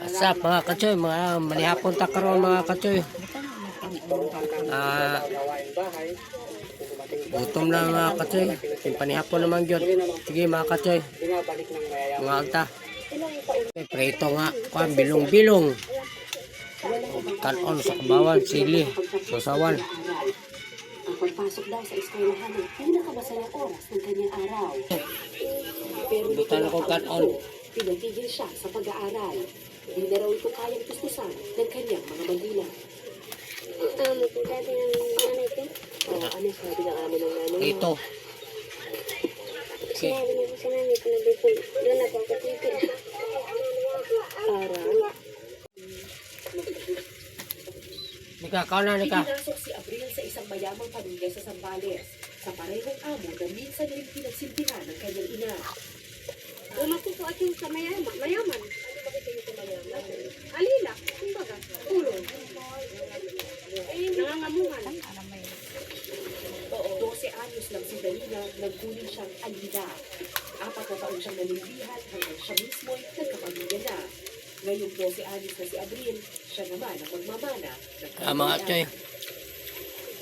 Asap mga katsoy, mga manihapon ta karon mga katsoy. Gutom na mga katsoy. Panihapon naman gyud. Sige mga katsoy. Mga alta. Preto nga, kuan bilong-bilong. Kanon sa kabawan, sili, sasawan. Ang pagpasok daw sa eskwelahan ay pinakamasayang oras ng kanyang araw. Pero Butan ako kanon. pinagtigil siya sa pag-aaral. Hindi na raw ito kayang tustusan ng kanyang mga magulang. Kung dati ng nanay ko, Ano sabi ng amo ng nanay? Ito. Okay. sinabi niya po sa nanay ko na doon ako katipid. Para Nika, na nika. pinasok si Abril sa isang mayamang pamilya sa Zambales. Sa parehong amo na minsan rin pinagsilbihan ng kanyang ina. Umako po at yung sa mayaman. Ano ba kita yung mayaman? Alila, kumbaga, tulong. Nangangamuhan. 12 anyos lang si Dalina, nagkunin siyang alila. 4 na taon siyang nalimbihan hanggang siya mismo'y nagkapamilya na. Ngayong 12 anyos na si Abril, siya naman ang magmamana ng Mga katsoy.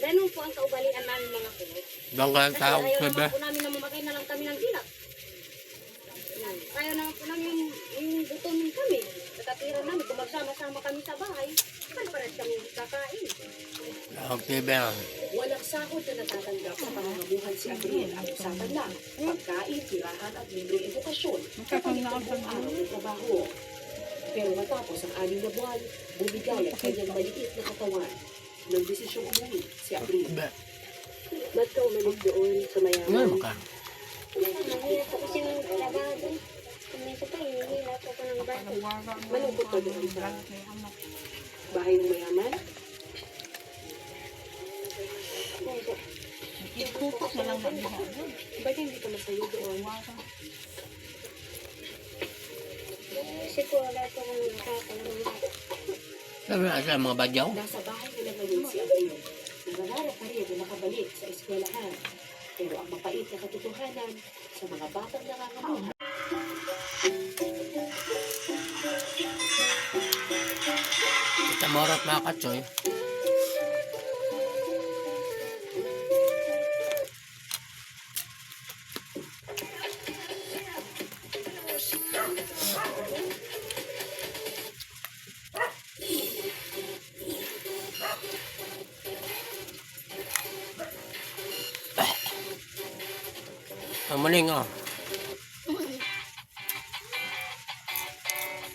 Ganun po ang kaugalian namin mga kulot. Doon ka lang Kasi tao, ayaw bebe. naman po namin na mamatay na lang kami ng hilak. Ayaw naman po namin yung gutomin kami. Nakatira namin, kung magsama-sama kami sa bahay, pala-paras kami kakain. Okay, bebe. Walang sahod na natatanggap sa pangangamuhan si Abril. Ang usapan lang, pagkain, tirahan at libreng edukasyon kapag ang buong araw ng trabaho. Pero matapos ang 6 na buwan, bumigay ang kanyang maliit na katawan. Nang desisyong umuwi si Abril. Ba't ka umalis doon sa mayaman? Ngayon ka. Mahirap ako kasi ng trabaho doon. Kumisa pa, hinihilap ako ng bahay. Malungkot pa doon sa bahay ng mayaman. Ba't hindi ka masayo doon? Kasi po wala po akong nakakalaman. Sabi na sa mga badyaw. Nasa bahay nila ngayon si Abril. Nangangarap pa rin na makabalik sa eskwelahan. Pero ang mapait na katotohanan sa mga batang nangangamuhan. Kita morot mga katsoy. Ang maling oh.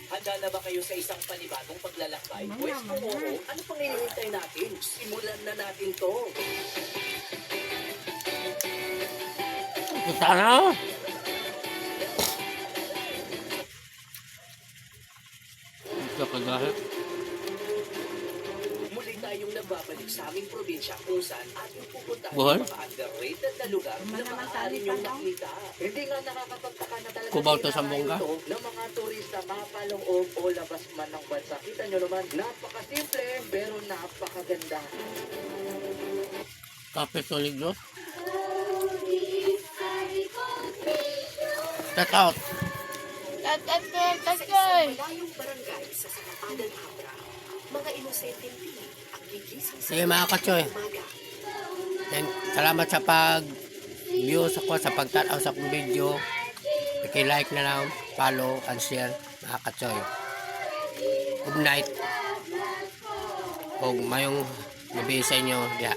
Handa na ba kayo sa isang panibagong paglalakbay? Pues kung oo, ano pang hinihintay natin? Simulan na natin to. Kita na. Ito ka dahil. Muli tayong nagbabalik sa aming probinsya kung saan ating pupuntahan Bohol? yung mga underrated na lugar na maaari niyong makita. Hindi nga nakakapagtaka na talaga Kubaw to sa bongga? ito ng mga turista mapaloob o labas man ng bansa. Kita niyo naman, napakasimple pero napakaganda. Kape Soligros. Cut out. Malayong barangay sa Sanapagan Abra, mga inosenteng tingin ang gigising sa Sige mga katsoy. umaga. Salamat sa pag-view sa pagtanaw sa akong video. Paki-like na lang, follow and share mga katsoy. Good night. Kung mayong gabi sa inyo, diya.